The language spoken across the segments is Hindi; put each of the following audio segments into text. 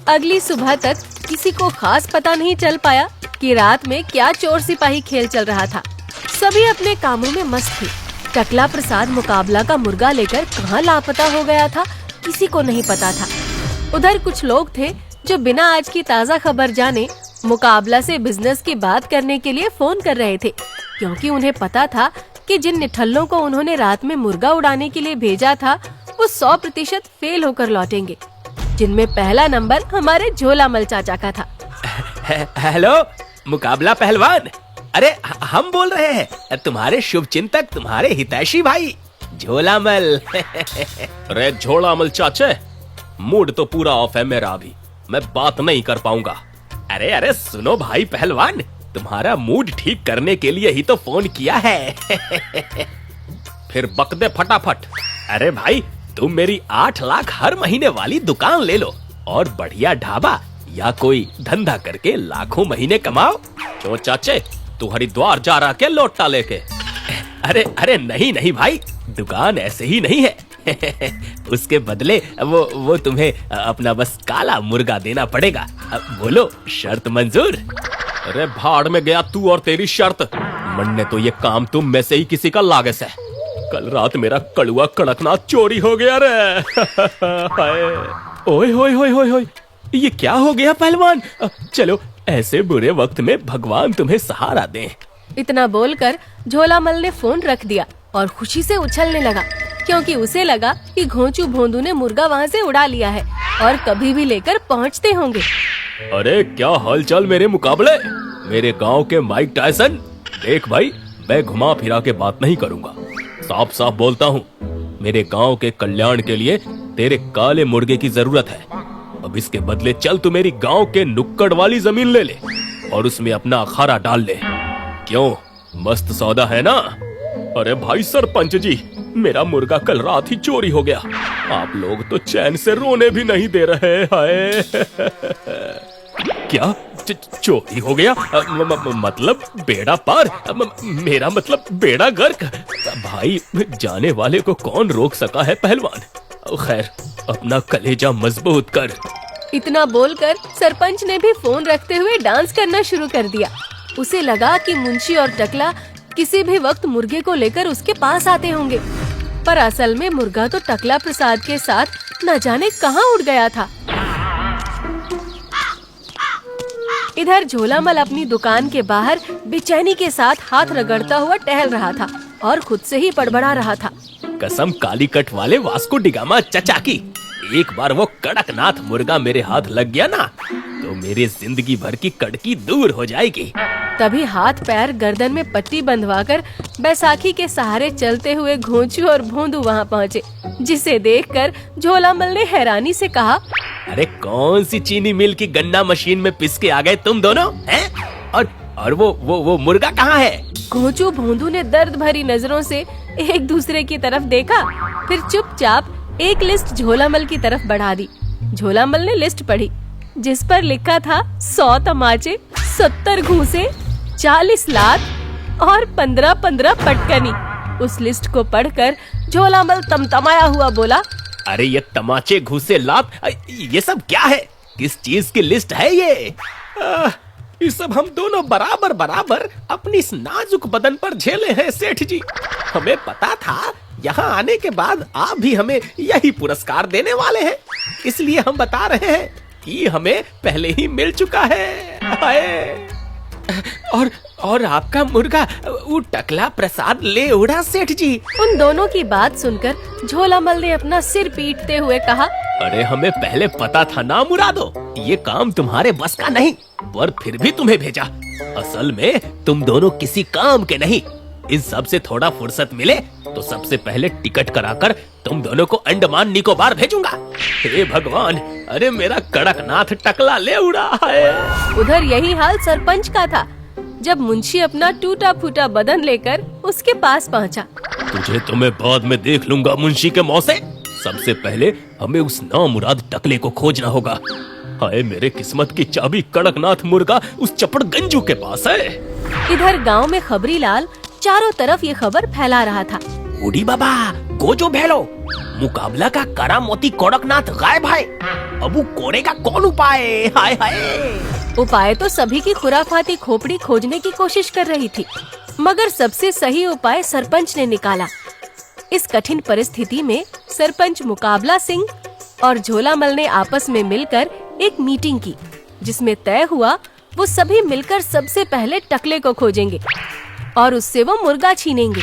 अगली सुबह तक किसी को खास पता नहीं चल पाया कि रात में क्या चोर सिपाही खेल चल रहा था। सभी अपने कामों में मस्त थे। टकला प्रसाद मुकाबला का मुर्गा लेकर कहाँ लापता हो गया था, किसी को नहीं पता था। उधर कुछ लोग थे जो बिना आज की ताज़ा खबर जाने मुकाबला से बिजनेस की बात करने के लिए फोन कर रहे थे, क्योंकि उन्हें पता था कि जिन निठल्लों को उन्होंने रात में मुर्गा उड़ाने के लिए भेजा था वो 100% फेल होकर लौटेंगे, जिनमें पहला नंबर हमारे झोलामल चाचा का था। हेलो मुकाबला पहलवान, अरे हम बोल रहे हैं, तुम्हारे शुभ चिंतक, तुम्हारे हितैषी भाई झोलामल। अरे झोलामल चाचे, मूड तो पूरा ऑफ है मेरा, अभी मैं बात नहीं कर पाऊंगा। अरे अरे सुनो भाई पहलवान, तुम्हारा मूड ठीक करने के लिए ही तो फोन किया है। फिर बक दे फटाफट। अरे भाई तुम मेरी 8 लाख हर महीने वाली दुकान ले लो और बढ़िया ढाबा या कोई धंधा करके लाखों महीने कमाओ। क्यों चाचे, तू हरिद्वार जा रहा क्या लौटा लेके? अरे अरे नहीं नहीं भाई, दुकान ऐसे ही नहीं है। उसके बदले वो तुम्हें अपना बस काला मुर्गा देना पड़ेगा। बोलो शर्त मंजूर? अरे भाड़ में गया तू और तेरी शर्त। मन्ने तो ये काम तुम में से ही किसी का लागस है। कल रात मेरा कड़ुआ कड़कनाथ चोरी हो गया रे। ओए होए होए होए होए, ये क्या हो गया पहलवान? चलो ऐसे बुरे वक्त में भगवान तुम्हें सहारा दें। इतना बोलकर झोलामल ने फोन रख दिया और खुशी से उछलने लगा, क्योंकि उसे लगा कि घोंचू भोंदू ने मुर्गा वहाँ से उड़ा लिया है और कभी भी लेकर पहुँचते होंगे। अरे क्या हालचाल मेरे मुकाबले, मेरे गांव के माइक टायसन। देख भाई, मैं घुमा फिरा के बात नहीं करूंगा, साफ साफ बोलता हूँ। मेरे गांव के कल्याण के लिए तेरे काले मुर्गे की जरूरत है। अब इसके बदले चल तू मेरी गांव के नुक्कड़ वाली जमीन ले ले और उसमें अपना अखाड़ा डाल ले। क्यों, मस्त सौदा है ना? अरे भाई सरपंच जी, मेरा मुर्गा कल रात ही चोरी हो गया। आप लोग तो चैन से रोने भी नहीं दे रहे। हाय। क्या चोरी हो गया? मतलब बेड़ा पार? मेरा मतलब बेड़ा गर्क? भाई जाने वाले को कौन रोक सका है पहलवान। खैर अपना कलेजा मजबूत कर। इतना बोलकर सरपंच ने भी फोन रखते हुए डांस करना शुरू कर दिया। उसे लगा कि मुंशी और टकला किसी भी वक्त मुर्गे को लेकर उसके पास आते होंगे, पर असल में मुर्गा तो टकला प्रसाद के साथ न जाने कहां उड़ गया था। इधर झोलामल अपनी दुकान के बाहर बेचैनी के साथ हाथ रगड़ता हुआ टहल रहा था और खुद से ही बड़बड़ा रहा था। कसम काली कट वाले वास्को डिगामा चचा की, एक बार वो कड़कनाथ मुर्गा मेरे हाथ लग गया ना तो मेरी जिंदगी भर की कड़की दूर हो जाएगी। तभी हाथ पैर गर्दन में पट्टी बंधवाकर बैसाखी के सहारे चलते हुए घोंचू और भोंदू वहाँ पहुँचे, जिसे देखकर झोलामल ने हैरानी से कहा, अरे कौन सी चीनी मिल की गन्ना मशीन में पिस के आ गए तुम दोनों हैं? और वो मुर्गा कहाँ है? घोंचू भोंदू ने दर्द भरी नजरों से एक दूसरे की तरफ देखा, फिर चुपचाप एक लिस्ट झोलामल की तरफ बढ़ा दी। झोलामल ने लिस्ट पढ़ी, जिस पर लिखा था 100 तमाचे, 70 घूंसे, 40 लात और 15-15 पटकनी। उस लिस्ट को पढ़कर झोलामल तमतमाया हुआ बोला, अरे ये तमाचे घूसे लात ये सब क्या है? किस चीज की लिस्ट है ये? ये सब हम दोनों बराबर बराबर अपनी इस नाजुक बदन पर झेले हैं सेठ जी। हमें पता था यहाँ आने के बाद आप भी हमें यही पुरस्कार देने वाले हैं, इसलिए हम बता रहे हैं कि हमें पहले ही मिल चुका है। और आपका मुर्गा वो टकला प्रसाद ले उड़ा सेठ जी। उन दोनों की बात सुनकर झोलामल ने अपना सिर पीटते हुए कहा, अरे हमें पहले पता था ना मुरादो, ये काम तुम्हारे बस का नहीं, पर फिर भी तुम्हें भेजा। असल में तुम दोनों किसी काम के नहीं। इस सब से थोड़ा फुर्सत मिले तो सबसे पहले टिकट कराकर तुम दोनों को अंडमान निकोबार भेजूंगा। हे भगवान, अरे मेरा कड़कनाथ टकला ले उड़ा है। उधर यही हाल सरपंच का था, जब मुंशी अपना टूटा फूटा बदन लेकर उसके पास पहुंचा। तुझे तो मैं बाद में देख लूंगा मुंशी के मौसे। सबसे पहले हमें उस नामुराद टकले को खोजना होगा। हाय मेरे किस्मत की चाबी कड़कनाथ मुर्गा उस चपड़ गंजू के पास है। इधर गांव में खबरी लाल चारों तरफ ये खबर फैला रहा था। बूढ़ी बाबा गोजो भेलो, मुकाबला का करामोती कड़कनाथ गायब है। अब वो कोड़े का कौन उपाय? हाय हाय। उपाय तो सभी की खुराफाती खोपड़ी खोजने की कोशिश कर रही थी, मगर सबसे सही उपाय सरपंच ने निकाला। इस कठिन परिस्थिति में सरपंच मुकाबला सिंह और झोलामल ने आपस में मिलकर एक मीटिंग की, जिसमें तय हुआ वो सभी मिलकर सबसे पहले टकले को खोजेंगे और उससे वो मुर्गा छीनेंगे।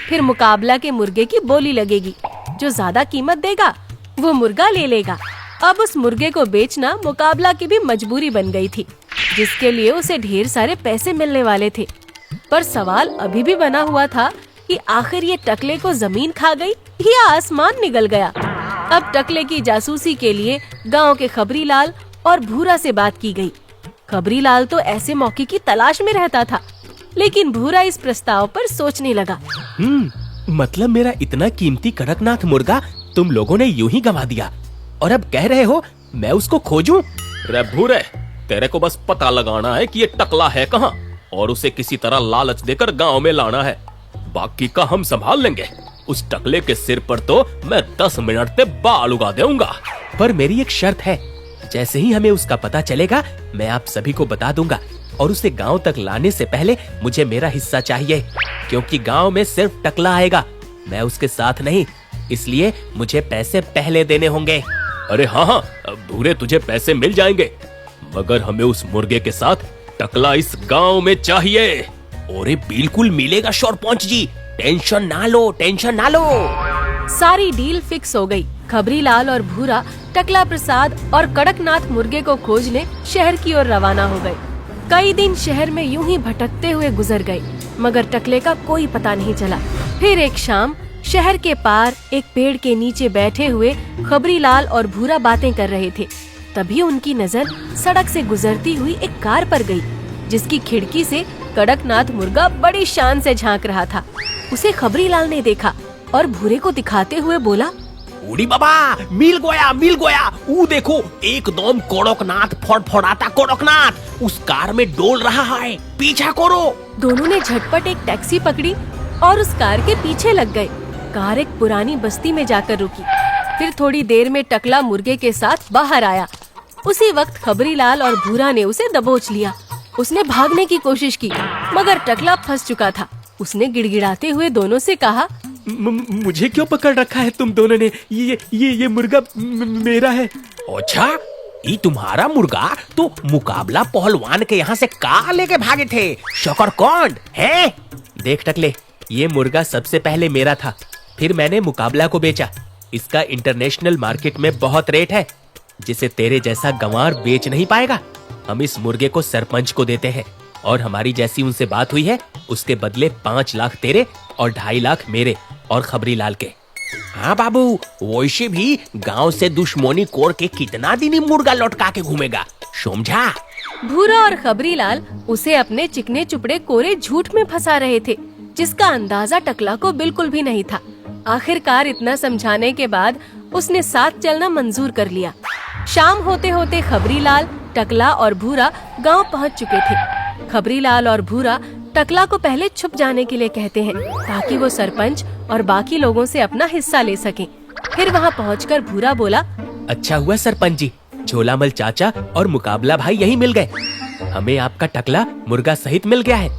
फिर मुकाबला के मुर्गे की बोली लगेगी, जो ज्यादा कीमत देगा वो मुर्गा ले लेगा। अब उस मुर्गे को बेचना मुकाबला की भी मजबूरी बन गई थी, जिसके लिए उसे ढेर सारे पैसे मिलने वाले थे। पर सवाल अभी भी बना हुआ था कि आखिर ये टकले को जमीन खा गई या आसमान निगल गया। अब टकले की जासूसी के लिए गांव के खबरीलाल और भूरा से बात की गई। खबरीलाल तो ऐसे मौके की तलाश में रहता था, लेकिन भूरा इस प्रस्ताव पर सोचने लगा। मतलब मेरा इतना कीमती कड़कनाथ मुर्गा तुम लोगों ने यूं ही गंवा दिया और अब कह रहे हो मैं उसको खोजूं? रे भूरे, तेरे को बस पता लगाना है कि ये टकला है कहाँ और उसे किसी तरह लालच देकर गांव में लाना है। बाकी का हम संभाल लेंगे। उस टकले के सिर पर तो मैं 10 मिनट में बाल उगा दूंगा। पर मेरी एक शर्त है, जैसे ही हमें उसका पता चलेगा मैं आप सभी को बता दूंगा और उसे गांव तक लाने से पहले मुझे मेरा हिस्सा चाहिए, क्योंकि गांव में सिर्फ टकला आएगा, मैं उसके साथ नहीं, इसलिए मुझे पैसे पहले देने होंगे। अरे हाँ, भूरे तुझे पैसे मिल जाएंगे, मगर हमें उस मुर्गे के साथ टकला इस गांव में चाहिए। अरे बिल्कुल मिलेगा सरपंच जी, टेंशन ना लो, टेंशन ना लो। सारी डील फिक्स हो गई। खबरीलाल और भूरा टकला प्रसाद और कड़कनाथ मुर्गे को खोजने शहर की ओर रवाना हो गए। कई दिन शहर में यूं ही भटकते हुए गुजर गए, मगर टकले का कोई पता नहीं चला। फिर एक शाम शहर के पार एक पेड़ के नीचे बैठे हुए खबरीलाल और भूरा बातें कर रहे थे। तभी उनकी नजर सड़क से गुजरती हुई एक कार पर गई, जिसकी खिड़की से कड़कनाथ मुर्गा बड़ी शान से झांक रहा था। उसे खबरीलाल ने देखा और भूरे को दिखाते हुए बोला, उड़ी बाबा, मिल गया। वो देखो एकदम कड़कनाथ, फड़फड़ाता कड़कनाथ उस कार में डोल रहा है, पीछा करो। दोनों ने झटपट एक टैक्सी पकड़ी और उस कार के पीछे लग गए। कार एक पुरानी बस्ती में जाकर रुकी। फिर थोड़ी देर में टकला मुर्गे के साथ बाहर आया। उसी वक्त खबरीलाल और भूरा ने उसे दबोच लिया। उसने भागने की कोशिश की, मगर टकला फंस चुका था। उसने गिड़गिड़ाते हुए दोनों से कहा, मुझे क्यों पकड़ रखा है तुम दोनों ने? ये मुर्गा मेरा है। अच्छा, ये तुम्हारा मुर्गा तो मुकाबला पहलवान के यहाँ से कहाँ लेके भागे थे? शकरकंद है? देख टकले, ये मुर्गा सबसे पहले मेरा था, फिर मैंने मुकाबला को बेचा। इसका इंटरनेशनल मार्केट में बहुत रेट है, जिसे तेरे जैसा गंवार बेच नहीं पाएगा। हम इस मुर्गे को सरपंच को देते हैं और हमारी जैसी उनसे बात हुई है, उसके बदले 5 लाख तेरे और 2.5 लाख मेरे और खबरीलाल के। हाँ बाबू, वैसे भी गांव से दुश्मनी कोर के कितना दिन ही मुर्गा लौटका के घूमेगा, समझा? भूरा और खबरीलाल उसे अपने चिकने चुपड़े कोरे झूठ में फंसा रहे थे, जिसका अंदाजा टकला को बिल्कुल भी नहीं था। आखिरकार इतना समझाने के बाद उसने साथ चलना मंजूर कर लिया। शाम होते होते खबरीलाल, टकला और भूरा गांव पहुंच चुके थे। खबरीलाल और भूरा टकला को पहले छुप जाने के लिए कहते हैं, ताकि वो सरपंच और बाकी लोगों से अपना हिस्सा ले सकें। फिर वहां पहुंचकर भूरा बोला, अच्छा हुआ सरपंच जी, झोलामल चाचा और मुकाबला भाई यहीं मिल गए। हमें आपका टकला मुर्गा सहित मिल गया है,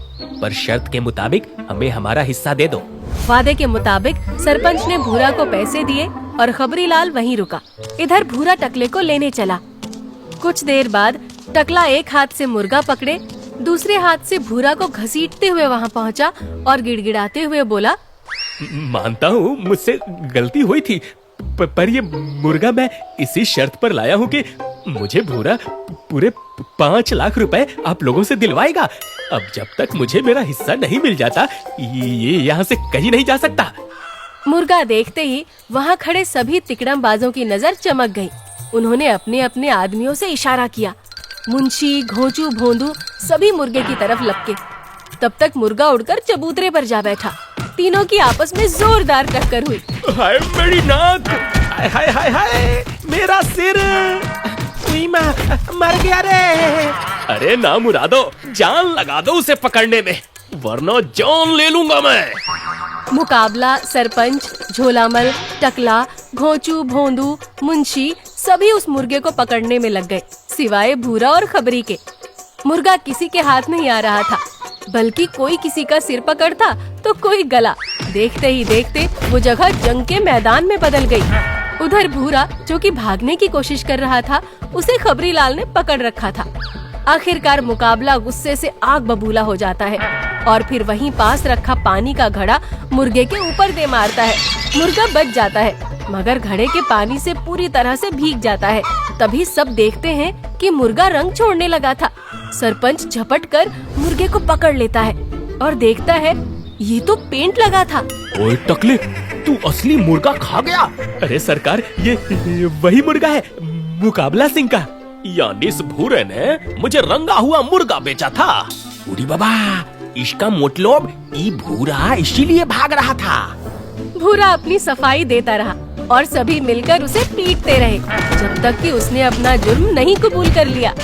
पर शर्त के मुताबिक हमें हमारा हिस्सा दे दो। वादे के मुताबिक सरपंच ने भूरा को पैसे दिए और खबरीलाल वहीं रुका। इधर भूरा टकले को लेने चला। कुछ देर बाद टकला एक हाथ से मुर्गा पकड़े, दूसरे हाथ से भूरा को घसीटते हुए वहां पहुंचा और गिड़गिड़ाते हुए बोला, मानता हूँ मुझसे गलती हुई थी, पर ये मुर्गा मैं इसी शर्त पर लाया हूँ कि मुझे भूरा पूरे 5 लाख रुपए आप लोगों से दिलवाएगा। अब जब तक मुझे मेरा हिस्सा नहीं मिल जाता, ये यहाँ से कहीं नहीं जा सकता। मुर्गा देखते ही वहाँ खड़े सभी तिकड़मबाजों की नजर चमक गई। उन्होंने अपने अपने आदमियों से इशारा किया। मुंशी, घोंचू, भोंदू सभी मुर्गे की तरफ लपके। तब तक मुर्गा उड़कर चबूतरे पर जा बैठा। तीनों की आपस में जोरदार टक्कर हुई। हाय मेरी नाक, हाय हाय हाय हाय, मेरा सिर, मर गया रे। अरे ना मुरादो, जान लगा दो उसे पकड़ने में, वरना जान ले लूंगा मैं। मुकाबला, सरपंच, झोलामल, टकला, घोंचू, भोंदू, मुंशी सभी उस मुर्गे को पकड़ने में लग गए, सिवाय भूरा और खबरी के। मुर्गा किसी के हाथ नहीं आ रहा था, बल्कि कोई किसी का सिर पकड़ता तो कोई गला। देखते ही देखते वो जगह जंग के मैदान में बदल गई। उधर भूरा, जो कि भागने की कोशिश कर रहा था, उसे खबरी लाल ने पकड़ रखा था। आखिरकार मुकाबला गुस्से से आग बबूला हो जाता है और फिर वहीं पास रखा पानी का घड़ा मुर्गे के ऊपर दे मारता है। मुर्गा बच जाता है, मगर घड़े के पानी से पूरी तरह से भीग जाता है। तभी सब देखते हैं कि मुर्गा रंग छोड़ने लगा था। सरपंच झपट कर मुर्गे को पकड़ लेता है और देखता है ये तो पेंट लगा था। ओए टकले, तू असली मुर्गा खा गया। अरे सरकार, ये वही मुर्गा है, मुकाबला सिंह का। यानी इस भूरे ने मुझे रंगा हुआ मुर्गा बेचा था। उड़ी बाबा, इसका मतलब ये भूरा इसीलिए भाग रहा था। भूरा अपनी सफाई देता रहा और सभी मिलकर उसे पीटते रहे, जब तक कि उसने अपना जुर्म नहीं कबूल कर लिया।